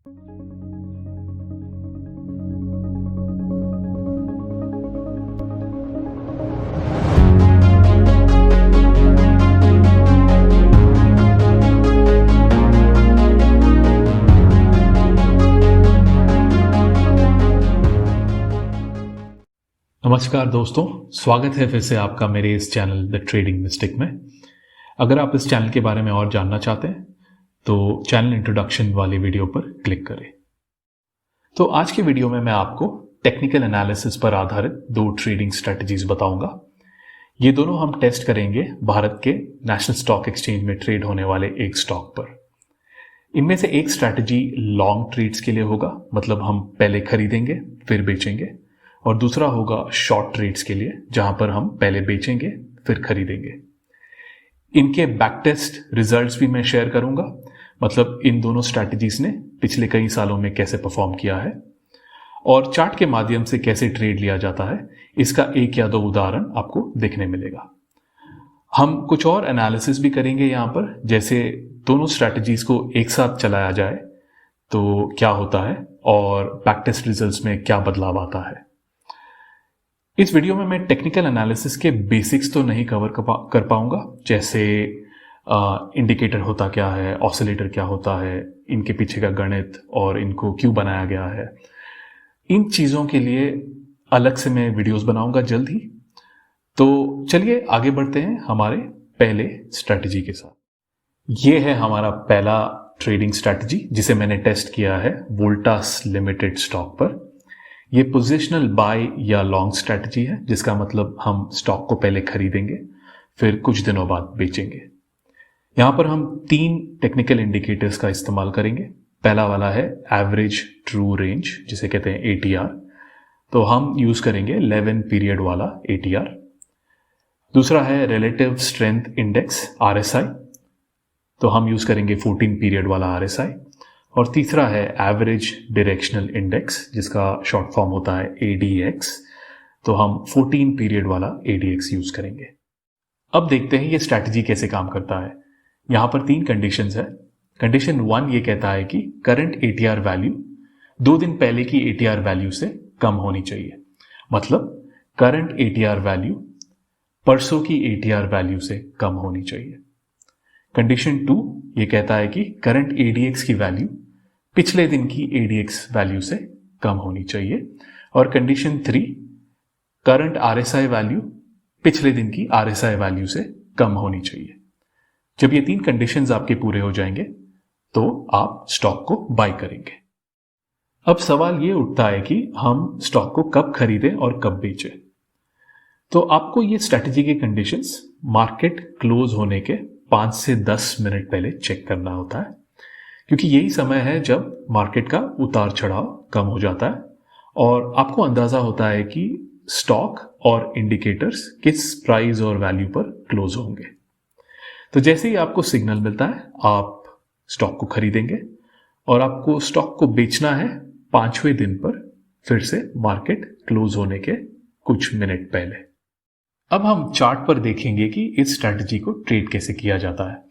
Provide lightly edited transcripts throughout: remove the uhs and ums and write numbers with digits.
नमस्कार दोस्तों, स्वागत है फिर से आपका मेरे इस चैनल द ट्रेडिंग मिस्टिक में। अगर आप इस चैनल के बारे में और जानना चाहते हैं तो चैनल इंट्रोडक्शन वाली वीडियो पर क्लिक करें। तो आज की वीडियो में मैं आपको टेक्निकल एनालिसिस पर आधारित 2 ट्रेडिंग स्ट्रेटजीज बताऊंगा। ये दोनों हम टेस्ट करेंगे भारत के नेशनल स्टॉक एक्सचेंज में ट्रेड होने वाले एक स्टॉक पर। इनमें से एक स्ट्रैटेजी लॉन्ग ट्रेड्स के लिए होगा, मतलब हम पहले खरीदेंगे फिर बेचेंगे, और दूसरा होगा शॉर्ट ट्रेड्स के लिए, जहां पर हम पहले बेचेंगे फिर खरीदेंगे। इनके बैक टेस्ट रिजल्ट्स भी मैं शेयर करूंगा, मतलब इन दोनों स्ट्रैटेजीज ने पिछले कई सालों में कैसे परफॉर्म किया है और चार्ट के माध्यम से कैसे ट्रेड लिया जाता है, इसका 1 या 2 उदाहरण आपको देखने मिलेगा। हम कुछ और एनालिसिस भी करेंगे यहां पर, जैसे दोनों स्ट्रैटेजीज को एक साथ चलाया जाए तो क्या होता है और बैक टेस्ट रिजल्ट्स में क्या बदलाव आता है। इस वीडियो में मैं टेक्निकल एनालिसिस के बेसिक्स तो नहीं कवर कर पाऊंगा, जैसे इंडिकेटर होता क्या है, ऑसिलेटर क्या होता है, इनके पीछे का गणित और इनको क्यों बनाया गया है। इन चीज़ों के लिए अलग से मैं वीडियोस बनाऊंगा जल्द ही। तो चलिए आगे बढ़ते हैं हमारे पहले स्ट्रैटेजी के साथ। ये है हमारा पहला ट्रेडिंग स्ट्रैटेजी जिसे मैंने टेस्ट किया है वोल्टास लिमिटेड स्टॉक पर। ये पोजिशनल बाय या लॉन्ग स्ट्रैटेजी है, जिसका मतलब हम स्टॉक को पहले खरीदेंगे फिर कुछ दिनों बाद बेचेंगे। यहां पर हम 3 टेक्निकल इंडिकेटर्स का इस्तेमाल करेंगे। पहला वाला है एवरेज ट्रू रेंज, जिसे कहते हैं ATR, तो हम यूज करेंगे 11 पीरियड वाला ATR। दूसरा है रिलेटिव स्ट्रेंथ इंडेक्स RSI, तो हम यूज करेंगे 14 पीरियड वाला RSI। और तीसरा है एवरेज डायरेक्शनल इंडेक्स, जिसका शॉर्ट फॉर्म होता है ADX, तो हम 14 पीरियड वाला ADX यूज करेंगे। अब देखते हैं ये स्ट्रैटेजी कैसे काम करता है। यहां पर 3 कंडीशंस है। कंडीशन 1 ये कहता है कि करंट ATR वैल्यू 2 दिन पहले की ATR वैल्यू से कम होनी चाहिए, मतलब करंट ATR वैल्यू परसों की ATR वैल्यू से कम होनी चाहिए। कंडीशन 2 ये कहता है कि करंट ADX की वैल्यू पिछले दिन की ADX वैल्यू से कम होनी चाहिए। और कंडीशन 3 करंट RSI वैल्यू पिछले दिन की RSI वैल्यू से कम होनी चाहिए। जब ये 3 कंडीशंस आपके पूरे हो जाएंगे तो आप स्टॉक को बाय करेंगे। अब सवाल ये उठता है कि हम स्टॉक को कब खरीदें और कब बेचें। तो आपको ये स्ट्रैटेजी के कंडीशंस मार्केट क्लोज होने के 5 से 10 मिनट पहले चेक करना होता है, क्योंकि यही समय है जब मार्केट का उतार चढ़ाव कम हो जाता है और आपको अंदाजा होता है कि स्टॉक और इंडिकेटर्स किस प्राइस और वैल्यू पर क्लोज होंगे। तो जैसे ही आपको सिग्नल मिलता है आप स्टॉक को खरीदेंगे और आपको स्टॉक को बेचना है 5वें दिन पर, फिर से मार्केट क्लोज होने के कुछ मिनट पहले। अब हम चार्ट पर देखेंगे कि इस स्ट्रैटेजी को ट्रेड कैसे किया जाता है।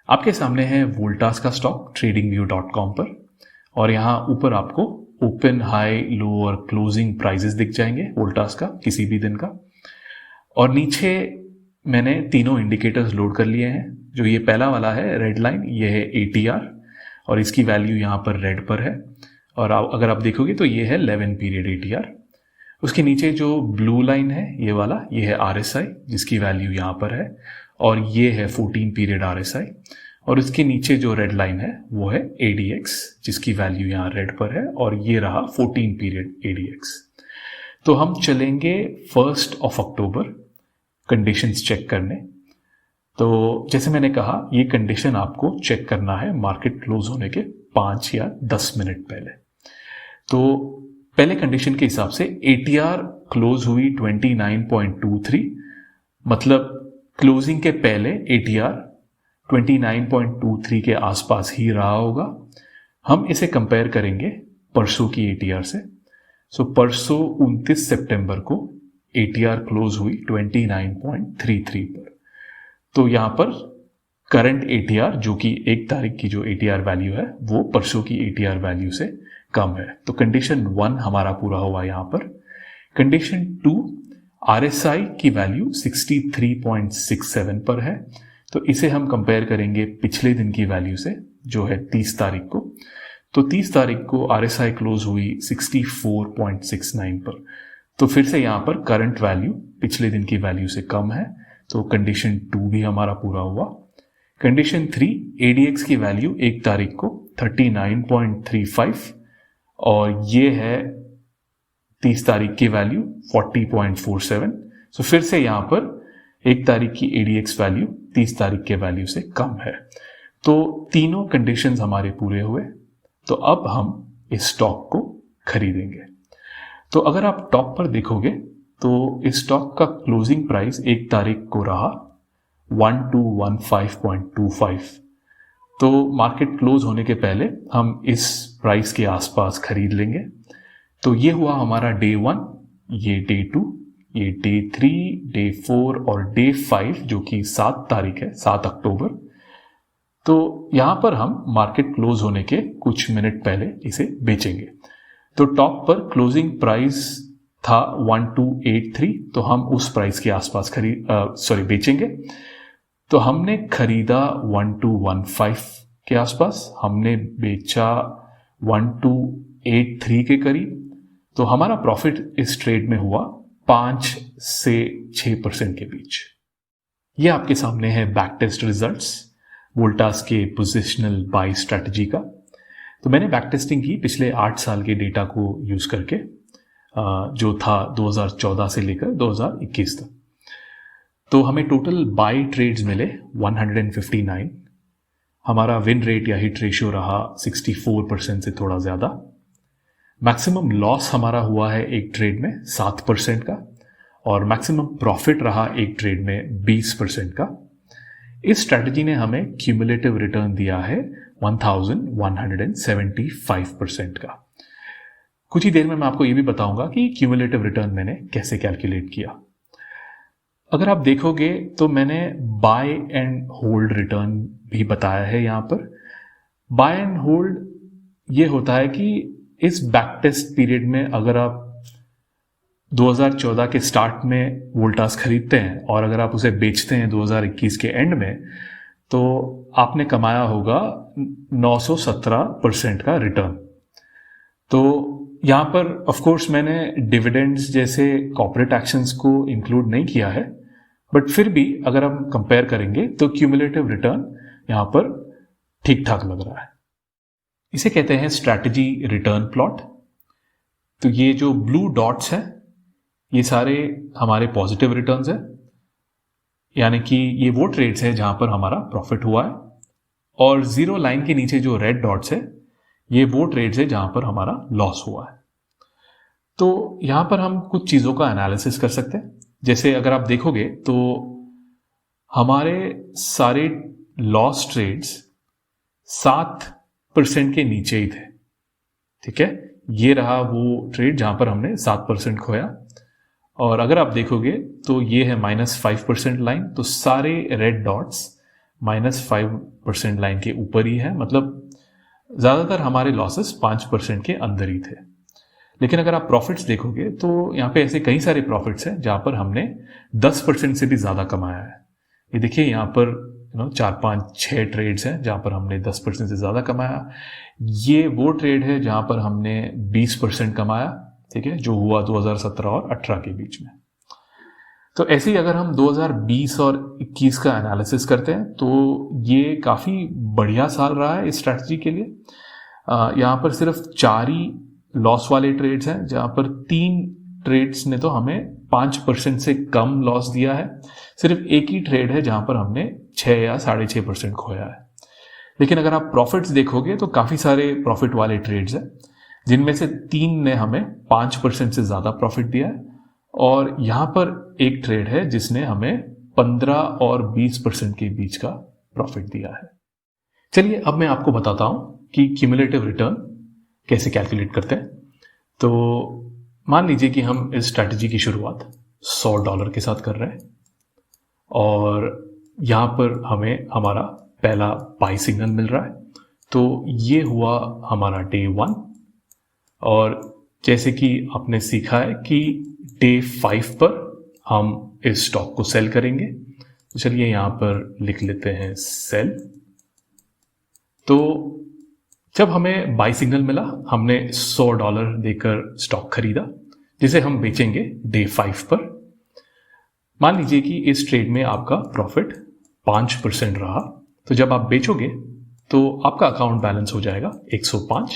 आपके सामने है वोल्टास का स्टॉक tradingview.com पर, और यहाँ ऊपर आपको ओपन, हाई, लो और क्लोजिंग प्राइजेस दिख जाएंगे वोल्टास का किसी भी दिन का। और नीचे मैंने तीनों इंडिकेटर्स लोड कर लिए हैं। जो ये पहला वाला है रेड लाइन, ये है ATR और इसकी वैल्यू यहाँ पर रेड पर है। और अगर आप देखोगे तो ये है 11 पीरियड ATR। उसके नीचे जो ब्लू लाइन है ये वाला, ये है RSI, जिसकी वैल्यू यहाँ पर है, और ये है 14 पीरियड RSI। और उसके नीचे जो रेड लाइन है वो है ADX, जिसकी वैल्यू यहाँ रेड पर है, और ये रहा 14 पीरियड ADX। तो हम चलेंगे 1 अक्टूबर कंडीशंस चेक करने। तो जैसे मैंने कहा, ये कंडीशन आपको चेक करना है मार्केट क्लोज होने के 5 या 10 मिनट पहले। तो पहले कंडीशन के हिसाब से ATR क्लोज हुई 29.23, मतलब क्लोजिंग के पहले ATR 29.23 के आसपास ही रहा होगा। हम इसे कंपेयर करेंगे परसों की ATR से। सो परसों 29 सितंबर को ATR क्लोज हुई 29.33 पर। तो यहां पर करंट ATR जो कि 1 तारीख की जो ATR वैल्यू है वो परसों की ATR वैल्यू से कम है। तो कंडीशन 1 हमारा पूरा हुआ यहाँ पर। कंडीशन 2, RSI की वैल्यू 63.67 पर है, तो इसे हम कंपेयर करेंगे पिछले दिन की वैल्यू से जो है 30 तारीख को। तो 30 तारीख को RSI क्लोज हुई 64.69 पर, तो फिर से यहाँ पर करंट वैल्यू पिछले दिन की वैल्यू से कम है, तो कंडीशन 2 भी हमारा पूरा हुआ। कंडीशन 3, ADX की वैल्यू 1 तारीख को 39.35 और ये है 30 तारीख की वैल्यू 40.47। सो फिर से यहाँ पर 1 तारीख की ADX वैल्यू 30 तारीख के वैल्यू से कम है। तो तीनों कंडीशंस हमारे पूरे हुए, तो अब हम इस स्टॉक को खरीदेंगे। तो अगर आप टॉप पर देखोगे तो इस स्टॉक का क्लोजिंग प्राइस 1 तारीख को रहा 1215.25। तो मार्केट क्लोज होने के पहले हम इस प्राइस के आसपास खरीद लेंगे। तो ये हुआ हमारा डे 1, ये डे 2, ये डे 3, डे 4 और डे 5 जो कि 7 तारीख है, 7 अक्टूबर। तो यहां पर हम मार्केट क्लोज होने के कुछ मिनट पहले इसे बेचेंगे। तो टॉप पर क्लोजिंग प्राइस था 1283, तो हम उस प्राइस के आसपास बेचेंगे। तो हमने खरीदा 1215 के आसपास, हमने बेचा 1283 के करीब। तो हमारा प्रॉफिट इस ट्रेड में हुआ 5 से 6% के बीच। ये आपके सामने है बैक टेस्ट रिजल्ट्स वोल्टास के पोजिशनल बाय स्ट्रैटेजी का। तो मैंने बैक टेस्टिंग की पिछले 8 साल के डेटा को यूज करके, जो था 2014 से लेकर 2021 तक। तो हमें टोटल बाय ट्रेड्स मिले 159। हमारा विन रेट या हिट रेशियो रहा 64% से थोड़ा ज़्यादा। मैक्सिमम लॉस हमारा हुआ है एक ट्रेड में 7% का, और मैक्सिमम प्रॉफिट रहा एक ट्रेड में 20% का। इस स्ट्रैटेजी ने हमें क्यूमुलेटिव रिटर्न दिया है 1175% का। कुछ ही देर में मैं आपको ये भी बताऊंगा कि क्यूमुलेटिव रिटर्न मैंने कैसे कैलकुलेट किया। अगर आप देखोगे तो मैंने बाय एंड होल्ड रिटर्न भी बताया है यहाँ पर। बाय एंड होल्ड ये होता है कि इस बैक टेस्ट पीरियड में अगर आप 2014 के स्टार्ट में वोल्टास खरीदते हैं और अगर आप उसे बेचते हैं 2021 के एंड में, तो आपने कमाया होगा 917% का रिटर्न। तो यहाँ पर ऑफ कोर्स मैंने डिविडेंड्स जैसे कॉर्पोरेट एक्शंस को इंक्लूड नहीं किया है, बट फिर भी अगर हम कंपेयर करेंगे तो क्यूमुलेटिव रिटर्न यहाँ पर ठीक ठाक लग रहा है। इसे कहते हैं स्ट्रैटेजी रिटर्न प्लॉट। तो ये जो ब्लू डॉट्स हैं ये सारे हमारे पॉजिटिव रिटर्न्स हैं, यानी कि ये वो ट्रेड्स हैं जहां पर हमारा प्रॉफिट हुआ है, और जीरो लाइन के नीचे जो रेड डॉट्स है ये वो ट्रेड्स हैं जहां पर हमारा लॉस हुआ है। तो यहां पर हम कुछ चीजों का एनालिसिस कर सकते हैं। जैसे अगर आप देखोगे तो हमारे सारे लॉस ट्रेड्स 7% के नीचे ही थे। ठीक है, ये रहा वो ट्रेड जहां पर हमने 7% खोया। और अगर आप देखोगे तो ये है -5% लाइन, तो सारे रेड डॉट्स -5% लाइन के ऊपर ही है, मतलब ज्यादातर हमारे लॉसेस 5% के अंदर ही थे। लेकिन अगर आप प्रॉफिट्स देखोगे तो यहाँ पे ऐसे कई सारे प्रॉफिट्स हैं जहां पर हमने 10% से भी ज्यादा कमाया है। ये देखिए यहाँ पर 4, 5, 6 ट्रेड्स हैं जहां पर हमने 10% से ज्यादा कमाया। ये वो ट्रेड है जहां पर हमने 20% कमाया, ठीक है, जो हुआ 2017 और 18 के बीच में। तो ऐसे ही अगर हम 2020 और 21 का एनालिसिस करते हैं तो ये काफी बढ़िया साल रहा है इस स्ट्रैटेजी के लिए। यहाँ पर सिर्फ 4 ही लॉस वाले ट्रेड्स हैं, जहां पर 3 ट्रेड्स ने तो हमें 5% से कम लॉस दिया है। सिर्फ एक ही ट्रेड है जहां पर हमने 6 या 6.5% खोया है। लेकिन अगर आप प्रॉफिट्स देखोगे तो काफी सारे प्रॉफिट वाले ट्रेड्स हैं, जिनमें से 3 ने हमें 5% से ज्यादा प्रॉफिट दिया है, और यहां पर एक ट्रेड है जिसने हमें 15 और 20% के बीच का प्रॉफिट दिया है। चलिए अब मैं आपको बताता हूं कि क्यूमुलेटिव रिटर्न कैसे कैलकुलेट करते हैं। तो मान लीजिए कि हम इस स्ट्रैटेजी की शुरुआत $100 के साथ कर रहे हैं, और यहां पर हमें हमारा पहला बाई सिग्नल मिल रहा है। तो ये हुआ हमारा डे 1। और जैसे कि आपने सीखा है कि डे 5 पर हम इस स्टॉक को सेल करेंगे। तो चलिए यहाँ पर लिख लेते हैं सेल। तो जब हमें बाई सिग्नल मिला, हमने $100 देकर स्टॉक खरीदा, जिसे हम बेचेंगे डे 5 पर। मान लीजिए कि इस ट्रेड में आपका प्रॉफिट 5% रहा। तो जब आप बेचोगे तो आपका अकाउंट बैलेंस हो जाएगा 105,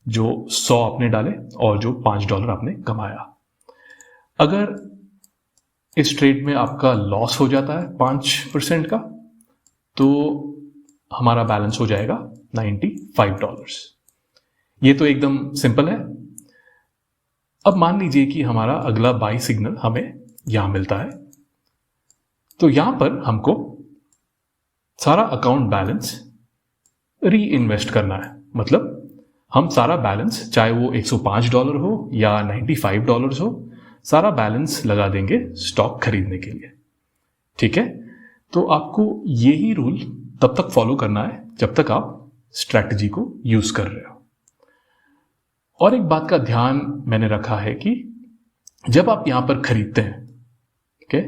जो 100 आपने डाले और जो $5 आपने कमाया। अगर इस ट्रेड में आपका लॉस हो जाता है 5% का, तो हमारा बैलेंस हो जाएगा $95। ये तो एकदम सिंपल है। अब मान लीजिए कि हमारा अगला बाई सिग्नल हमें यहां मिलता है। तो यहां पर हमको सारा अकाउंट बैलेंस री इन्वेस्ट करना है। मतलब हम सारा बैलेंस, चाहे वो $105 हो या $95 हो, सारा बैलेंस लगा देंगे स्टॉक खरीदने के लिए। ठीक है। तो आपको यही रूल तब तक फॉलो करना है जब तक आप स्ट्रैटेजी को यूज कर रहे हो। और एक बात का ध्यान मैंने रखा है कि जब आप यहां पर खरीदते हैं, ओके,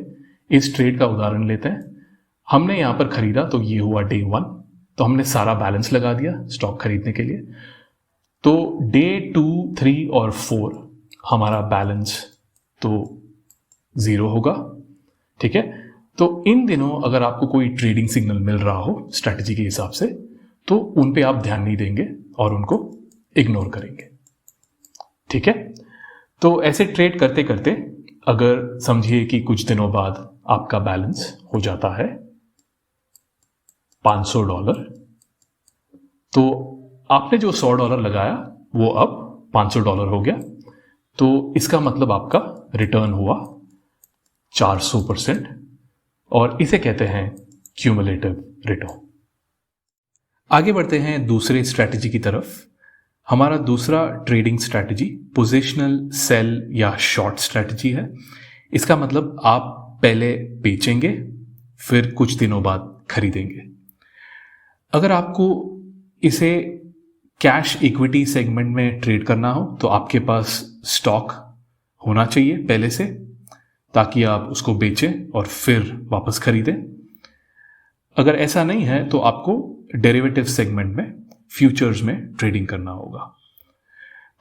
इस ट्रेड का उदाहरण लेते हैं। हमने यहां पर खरीदा, तो ये हुआ डे 1। तो हमने सारा बैलेंस लगा दिया स्टॉक खरीदने के लिए। तो डे 2, 3 और 4 हमारा बैलेंस तो 0 होगा। ठीक है। तो इन दिनों अगर आपको कोई ट्रेडिंग सिग्नल मिल रहा हो स्ट्रैटेजी के हिसाब से, तो उन पे आप ध्यान नहीं देंगे और उनको इग्नोर करेंगे। ठीक है। तो ऐसे ट्रेड करते करते अगर समझिए कि कुछ दिनों बाद आपका बैलेंस हो जाता है $500, तो आपने जो $100 लगाया वो अब $500 हो गया। तो इसका मतलब आपका रिटर्न हुआ 400%, और इसे कहते हैं क्यूमुलेटिव रिटर्न। आगे बढ़ते हैं दूसरे स्ट्रैटेजी की तरफ। हमारा दूसरा ट्रेडिंग स्ट्रैटेजी पोजिशनल सेल या शॉर्ट स्ट्रैटेजी है। इसका मतलब आप पहले बेचेंगे, फिर कुछ दिनों बाद खरीदेंगे। अगर आपको इसे कैश इक्विटी सेगमेंट में ट्रेड करना हो, तो आपके पास स्टॉक होना चाहिए पहले से, ताकि आप उसको बेचें और फिर वापस खरीदें। अगर ऐसा नहीं है तो आपको डेरिवेटिव सेगमेंट में, फ्यूचर्स में ट्रेडिंग करना होगा।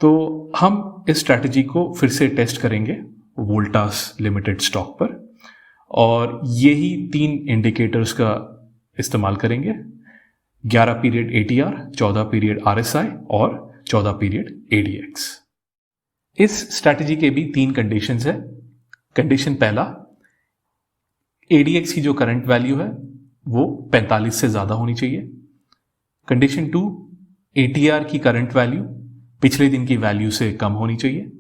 तो हम इस स्ट्रैटेजी को फिर से टेस्ट करेंगे वोल्टास लिमिटेड स्टॉक पर, और यही 3 इंडिकेटर्स का इस्तेमाल करेंगे। 11 पीरियड ATR, 14 पीरियड RSI और 14 पीरियड ADX। इस स्ट्रैटेजी के भी 3 कंडीशंस है। कंडीशन पहला, ADX की जो करंट वैल्यू है वो 45 से ज्यादा होनी चाहिए। कंडीशन 2, ATR की करंट वैल्यू पिछले दिन की वैल्यू से कम होनी चाहिए।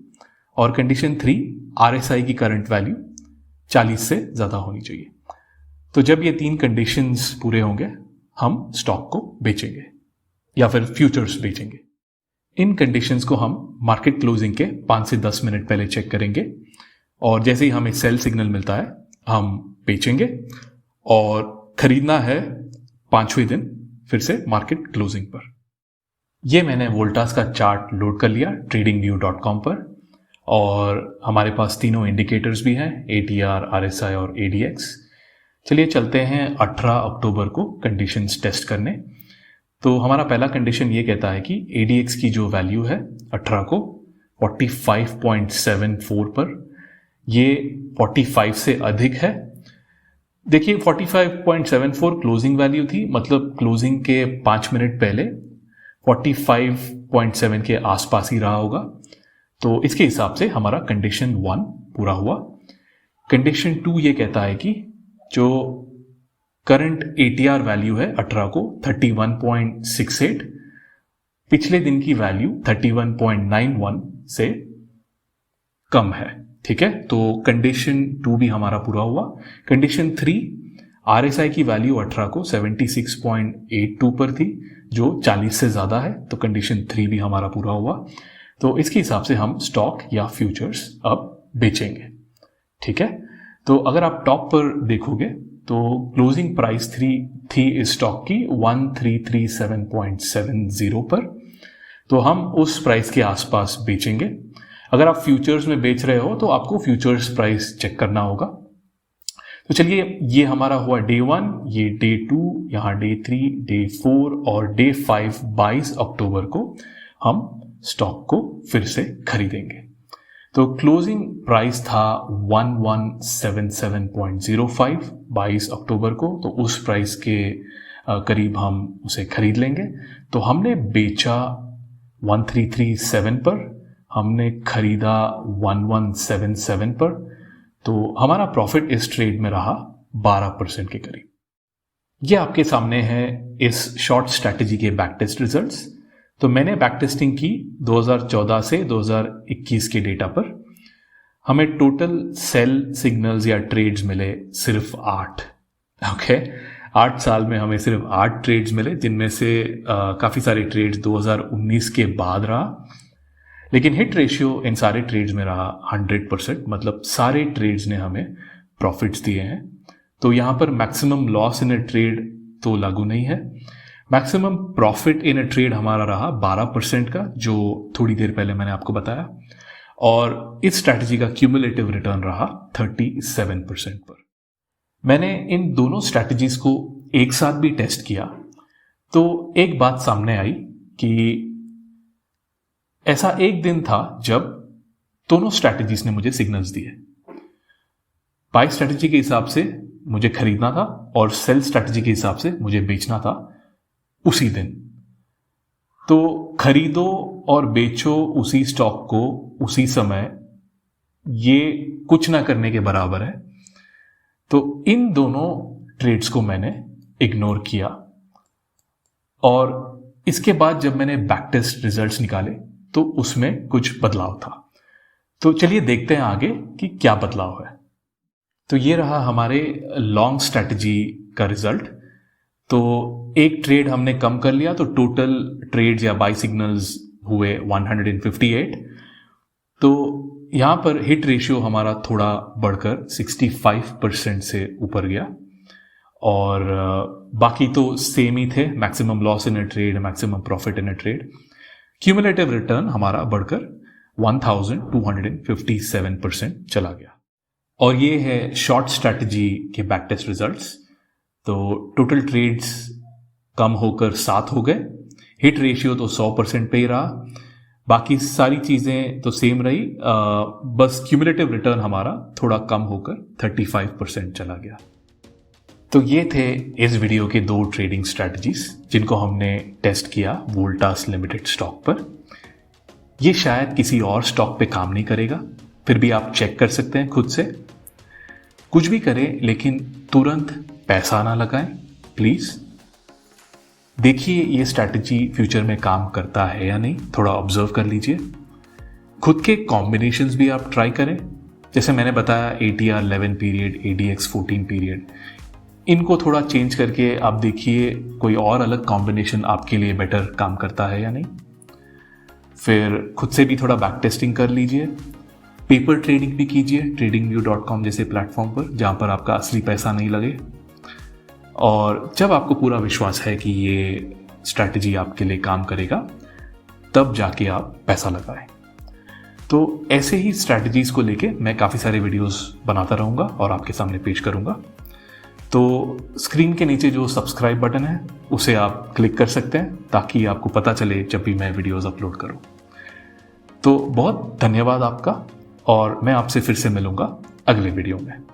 और कंडीशन 3, RSI की करंट वैल्यू 40 से ज्यादा होनी चाहिए। तो जब ये 3 कंडीशंस पूरे होंगे, हम स्टॉक को बेचेंगे या फिर फ्यूचर्स बेचेंगे। इन कंडीशंस को हम मार्केट क्लोजिंग के 5 से 10 मिनट पहले चेक करेंगे, और जैसे ही हमें सेल सिग्नल मिलता है हम बेचेंगे, और खरीदना है 5वें दिन फिर से मार्केट क्लोजिंग पर। यह मैंने वोल्टास का चार्ट लोड कर लिया tradingview.com पर, और हमारे पास तीनों इंडिकेटर्स भी हैं, ATR, RSI और ADX। चलिए चलते हैं 18 अक्टूबर को कंडीशंस टेस्ट करने। तो हमारा पहला कंडीशन ये कहता है कि ADX की जो वैल्यू है 18 को 45.74 पर, ये 45 से अधिक है। देखिए 45.74 क्लोजिंग वैल्यू थी, मतलब क्लोजिंग के 5 मिनट पहले 45.7 के आसपास ही रहा होगा। तो इसके हिसाब से हमारा कंडीशन 1 पूरा हुआ। कंडीशन 2 ये कहता है कि जो करंट ATR वैल्यू है 18 को 31.68, पिछले दिन की वैल्यू 31.91 से कम है। ठीक है। तो कंडीशन 2 भी हमारा पूरा हुआ। कंडीशन 3, RSI की वैल्यू 18 को 76.82 पर थी, जो 40 से ज्यादा है। तो कंडीशन 3 भी हमारा पूरा हुआ। तो इसके हिसाब से हम स्टॉक या फ्यूचर्स अब बेचेंगे। ठीक है। तो अगर आप टॉप पर देखोगे तो क्लोजिंग प्राइस थी इस स्टॉक की 1337.70 पर। तो हम उस प्राइस के आसपास बेचेंगे। अगर आप फ्यूचर्स में बेच रहे हो तो आपको फ्यूचर्स प्राइस चेक करना होगा। तो चलिए, ये हमारा हुआ डे 1, ये डे 2, यहाँ डे 3, डे 4 और डे 5 22 अक्टूबर को हम स्टॉक को फिर से खरीदेंगे। तो क्लोजिंग प्राइस था 1177.05 22 अक्टूबर को, तो उस प्राइस के करीब हम उसे खरीद लेंगे। तो हमने बेचा 1337 पर, हमने खरीदा 1177 पर, तो हमारा प्रॉफिट इस ट्रेड में रहा 12% के करीब। ये आपके सामने है इस शॉर्ट स्ट्रैटेजी के बैक टेस्ट रिजल्ट्स। तो मैंने बैक टेस्टिंग की 2014 से 2021 के डेटा पर। हमें टोटल सेल सिग्नल्स या ट्रेड्स मिले सिर्फ 8। ओके, 8 साल में हमें सिर्फ 8 ट्रेड्स मिले, जिनमें से काफ़ी सारे ट्रेड्स 2019 के बाद रहा। लेकिन हिट रेशियो इन सारे ट्रेड्स में रहा 100%, मतलब सारे ट्रेड्स ने हमें प्रॉफिट्स दिए हैं। तो यहाँ पर maximum loss in a trade तो लागू नहीं है। Maximum profit in a trade हमारा रहा 12% का, जो थोड़ी देर पहले मैंने आपको बताया। और इस स्ट्रैटेजी का क्यूमुलेटिव रिटर्न रहा 37% पर। मैंने इन दोनों स्ट्रैटेजीज को एक साथ भी टेस्ट किया, तो एक बात सामने आई कि ऐसा एक दिन था जब दोनों स्ट्रैटेजीज ने मुझे सिग्नल्स दिए। बाय स्ट्रैटेजी के हिसाब से मुझे खरीदना था और सेल स्ट्रैटेजी के हिसाब से मुझे बेचना था उसी दिन। तो खरीदो और बेचो उसी स्टॉक को उसी समय, ये कुछ ना करने के बराबर है। तो इन दोनों ट्रेड्स को मैंने इग्नोर किया और इसके बाद जब मैंने बैक टेस्ट रिजल्ट्स निकाले तो उसमें कुछ बदलाव था। तो चलिए देखते हैं आगे कि क्या बदलाव है। तो ये रहा हमारे लॉन्ग स्ट्रैटेजी का रिजल्ट। तो एक ट्रेड हमने कम कर लिया, तो टोटल ट्रेड्स या बाय सिग्नल्स हुए 158। तो यहाँ पर हिट रेशियो हमारा थोड़ा बढ़कर 65% से ऊपर गया और बाकी तो सेम ही थे, maximum loss in a trade, maximum profit in a trade. Cumulative return हमारा बढ़कर 1257% चला गया। और ये है शॉर्ट स्ट्रैटेजी के बैक टेस्ट रिजल्ट्स। तो टोटल ट्रेड्स कम होकर 7 हो गए, हिट रेशियो तो 100% पे ही रहा, बाकी सारी चीज़ें तो सेम रही, बस क्यूमुलेटिव रिटर्न हमारा थोड़ा कम होकर 35% चला गया। तो ये थे इस वीडियो के 2 ट्रेडिंग स्ट्रैटेजीज जिनको हमने टेस्ट किया वोल्टास लिमिटेड स्टॉक पर। ये शायद किसी और स्टॉक पे काम नहीं करेगा, फिर भी आप चेक कर सकते हैं खुद से। कुछ भी करें लेकिन तुरंत पैसा ना लगाएं प्लीज़। देखिए ये स्ट्रैटेजी फ्यूचर में काम करता है या नहीं, थोड़ा ऑब्जर्व कर लीजिए। खुद के कॉम्बिनेशंस भी आप ट्राई करें, जैसे मैंने बताया ATR 11 पीरियड, ADX 14 पीरियड, इनको थोड़ा चेंज करके आप देखिए कोई और अलग कॉम्बिनेशन आपके लिए बेटर काम करता है या नहीं। फिर खुद से भी थोड़ा बैक टेस्टिंग कर लीजिए। पेपर ट्रेडिंग भी कीजिए tradingview.com जैसे प्लेटफॉर्म पर, जहाँ पर आपका असली पैसा नहीं लगे। और जब आपको पूरा विश्वास है कि ये स्ट्रैटेजी आपके लिए काम करेगा, तब जाके आप पैसा लगाएं। तो ऐसे ही स्ट्रैटेजीज को लेके मैं काफ़ी सारे वीडियोस बनाता रहूँगा और आपके सामने पेश करूँगा। तो स्क्रीन के नीचे जो सब्सक्राइब बटन है उसे आप क्लिक कर सकते हैं ताकि आपको पता चले जब भी मैं वीडियोस अपलोड करूं। तो बहुत धन्यवाद आपका और मैं आपसे फिर से मिलूंगा अगले वीडियो में।